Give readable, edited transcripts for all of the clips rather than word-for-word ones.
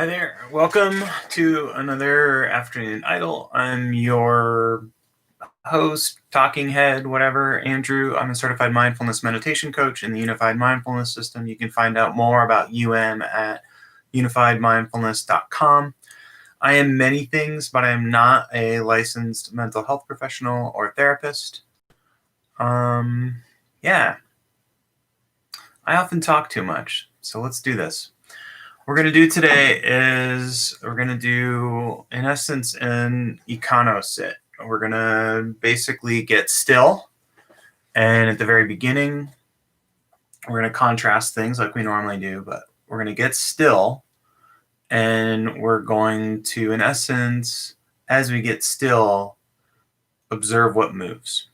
Hi there. Welcome to another Afternoon Idle. I'm your host, talking head, whatever, Andrew. I'm a certified mindfulness meditation coach in the Unified Mindfulness System. You can find out more about at unifiedmindfulness.com. I am many things, but I am not a licensed mental health professional or therapist. Yeah. I often talk too much, so let's do this. What we're going to do today is we're going to do, in essence, an econo sit. We're going to basically get still. And at the very beginning, we're going to contrast things like we normally do, but we're going to get still. And we're going to, in essence, as we get still, observe what moves.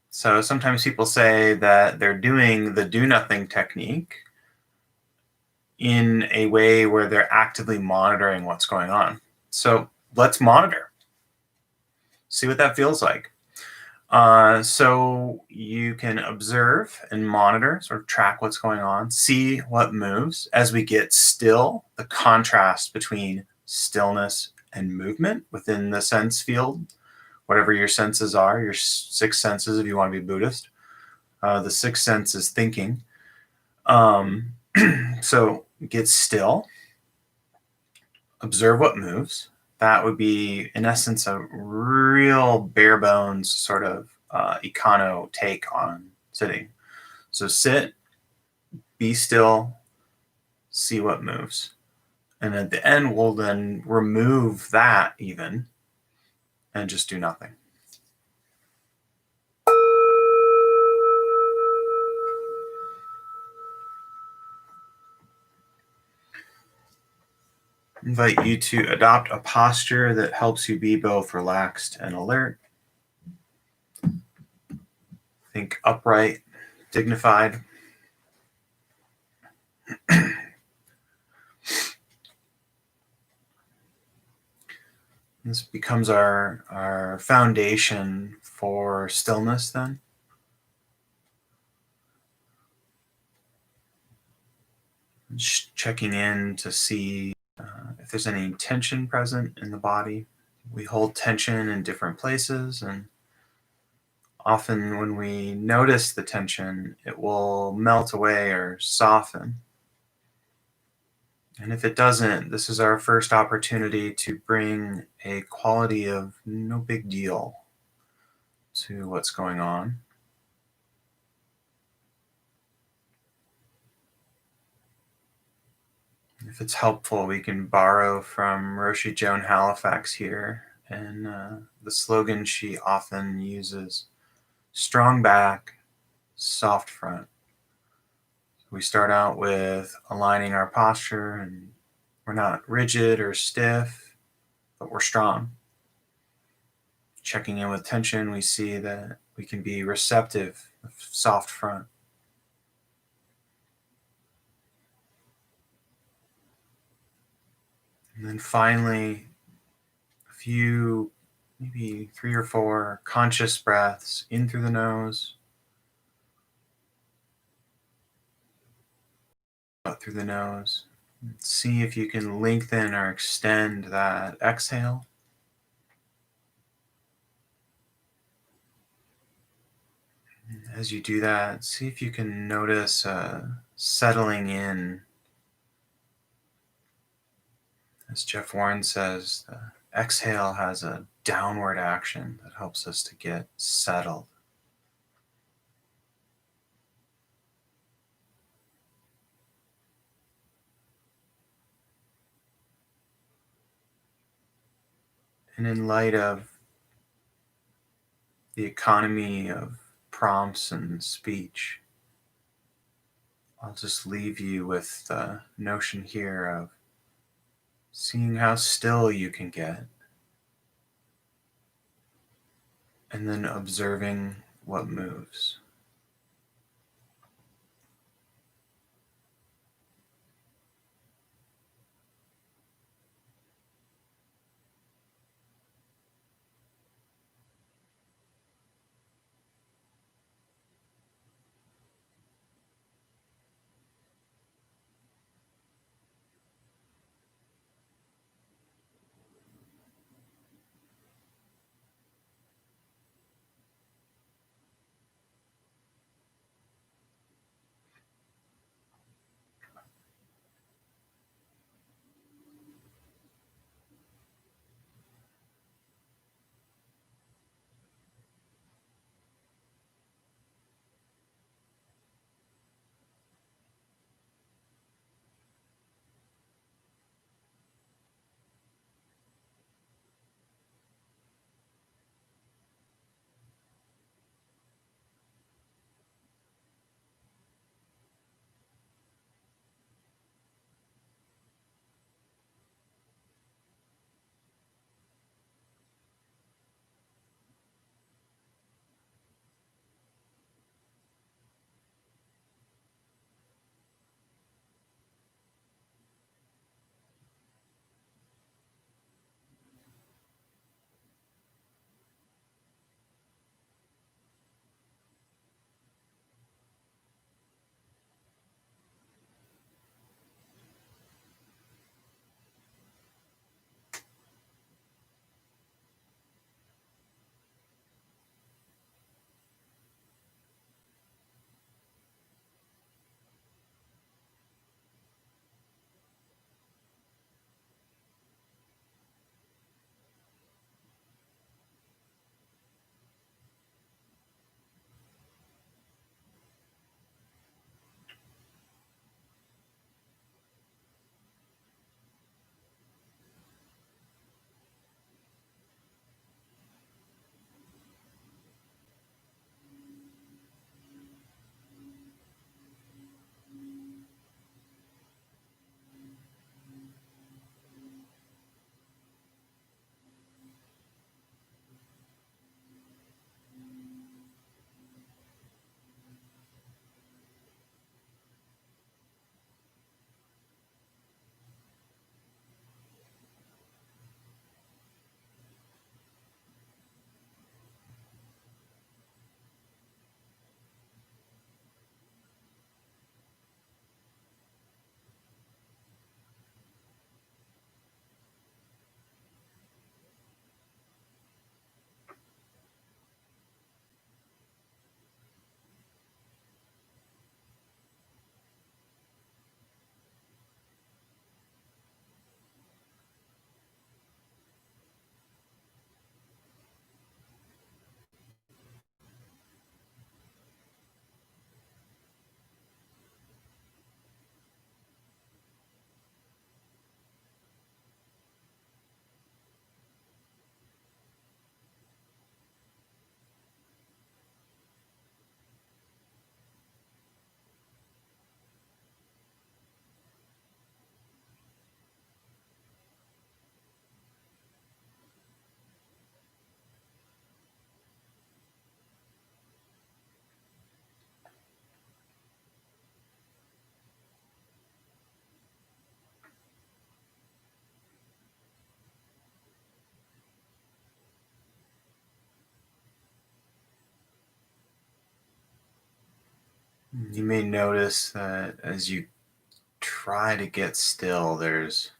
So sometimes people say that they're doing the do nothing technique in a way where they're actively monitoring what's going on. So let's monitor, see what that feels like. So you can observe and monitor, sort of track what's going on, see what moves. As we get still, the contrast between stillness and movement within the sense field, whatever your senses are, your six senses if you want to be Buddhist. The sixth sense is thinking. So get still, observe what moves. That would be, in essence, a real bare bones sort of econo take on sitting. So sit, be still, see what moves. And at the end, we'll then remove that even and just do nothing. Invite you to adopt a posture that helps you be both relaxed and alert. Think upright, dignified. This becomes our foundation for stillness then. Just checking in to see if there's any tension present in the body. We hold tension in different places, and often when we notice the tension, it will melt away or soften. And if it doesn't, this is our first opportunity to bring a quality of no big deal to what's going on. If it's helpful, we can borrow from Roshi Joan Halifax here, and the slogan she often uses: strong back, soft front. We start out with aligning our posture, and we're not rigid or stiff, but we're strong. Checking in with tension, we see that we can be receptive, soft front. And then finally, a few, maybe 3 or 4 conscious breaths in through the nose, out through the nose. See if you can lengthen or extend that exhale. As you do that, see if you can notice settling in. As Jeff Warren says, the exhale has a downward action that helps us to get settled. And in light of the economy of prompts and speech, I'll just leave you with the notion here of seeing how still you can get, and then observing what moves. You may notice that as you try to get still, there's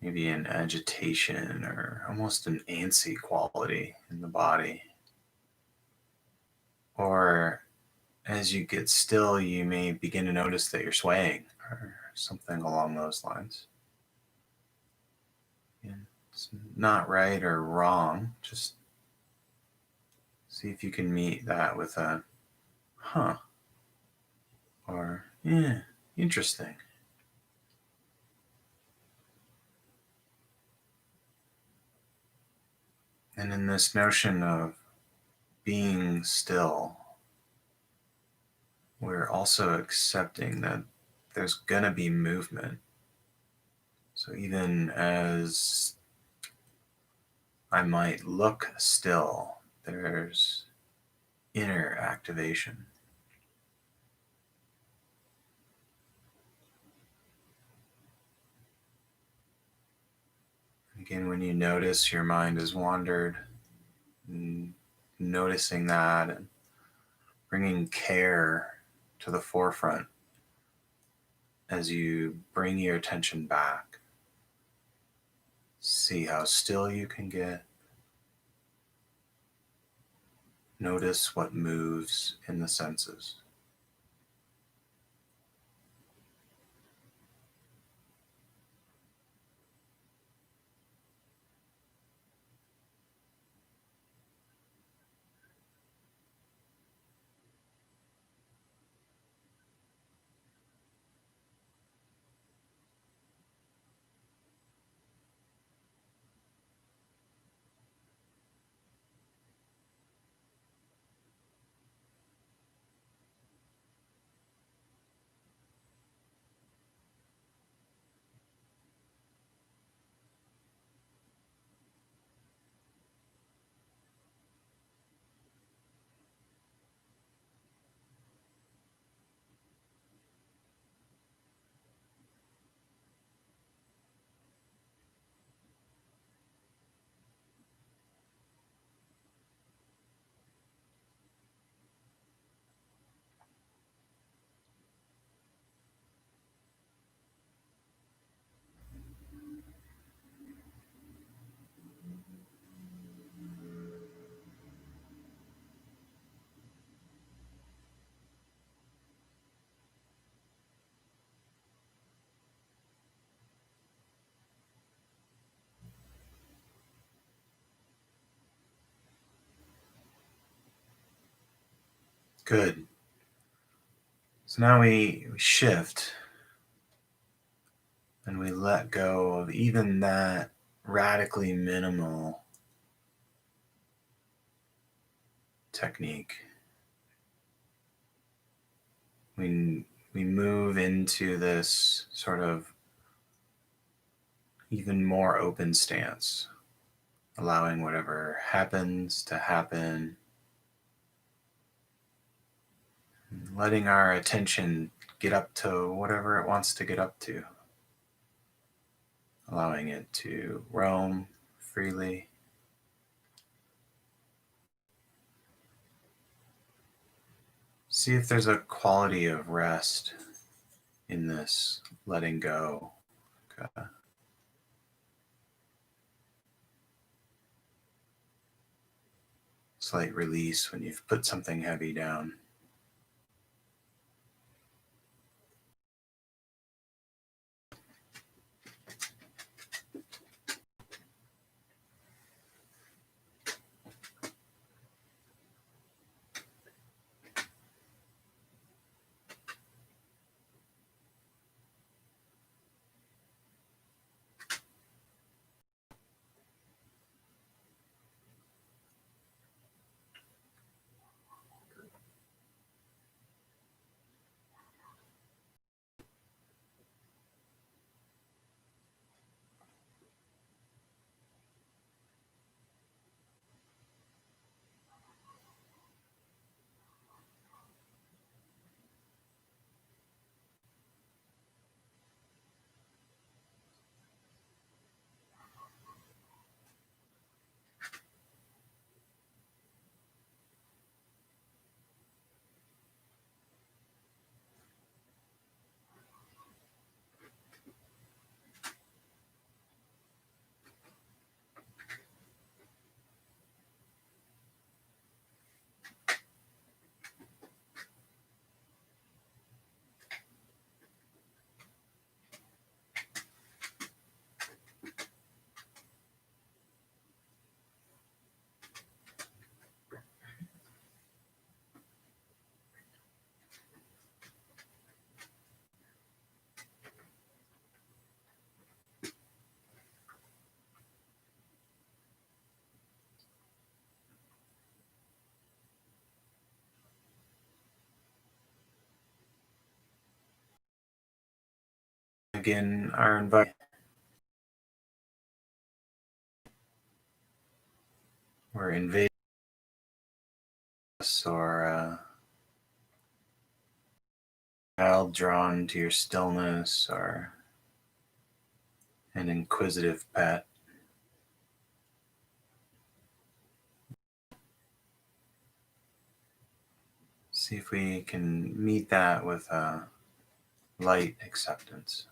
maybe an agitation or almost an antsy quality in the body. Or as you get still, you may begin to notice that you're swaying or something along those lines. And it's not right or wrong. Just see if you can meet that with a huh or yeah, interesting. And in this notion of being still, we're also accepting that there's going to be movement. So even as I might look still, there's inner activation. Again, when you notice your mind has wandered, noticing that and bringing care to the forefront as you bring your attention back. See how still you can get. Notice what moves in the senses. Good. So now we shift and we let go of even that radically minimal technique. We move into this sort of even more open stance, allowing whatever happens to happen, letting our attention get up to whatever it wants to get up to, allowing it to roam freely. See if there's a quality of rest in this letting go. Okay. Slight release when you've put something heavy down. again are invited. Or invade us, or child drawn to your stillness, or an inquisitive pet. See if we can meet that with a light acceptance.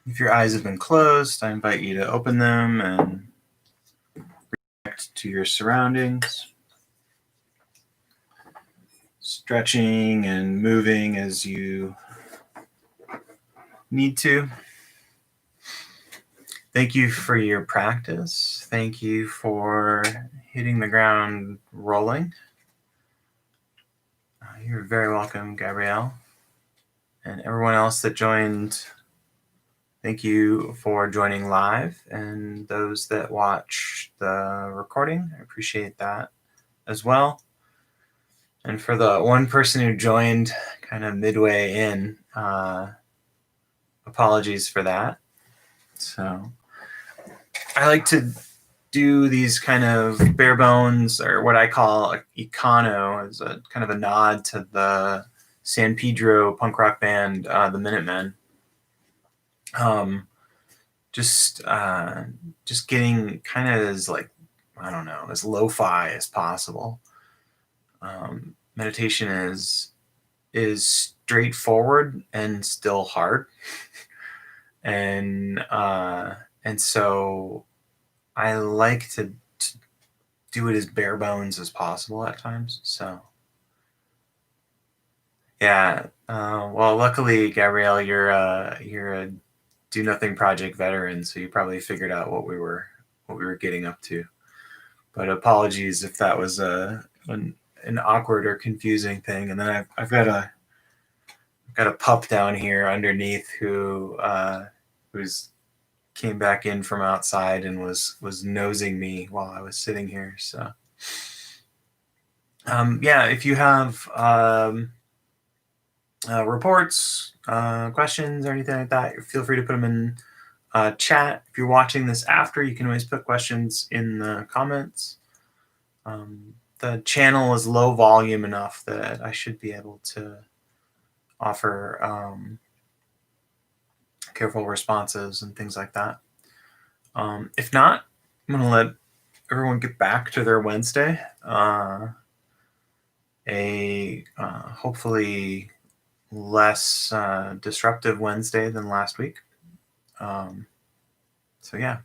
If your eyes have been closed, I invite you to open them and react to your surroundings, stretching and moving as you need to. Thank you for your practice. Thank you for hitting the ground rolling. You're very welcome, Gabrielle. And everyone else that joined, thank you for joining live. And those that watch the recording, I appreciate that as well. And for the one person who joined kind of midway in, apologies for that. So I like to do these kind of bare bones, or what I call Econo, as a kind of a nod to the San Pedro punk rock band, the Minutemen. Just getting kind of as, like, I don't know, as lo-fi as possible. Meditation is straightforward and still hard, and so I like to do it as bare bones as possible at times. So yeah, well, luckily, Gabrielle, you're a Do Nothing Project veteran, so you probably figured out what we were getting up to. But apologies if that was an awkward or confusing thing. And then I've got a pup down here underneath who's came back in from outside and was nosing me while I was sitting here. So yeah, if you have reports, questions, or anything like that, feel free to put them in chat. If you're watching this after, you can always put questions in the comments. The channel is low volume enough that I should be able to offer careful responses and things like that. If not, I'm going to let everyone get back to their Wednesday. Hopefully less disruptive Wednesday than last week. So yeah,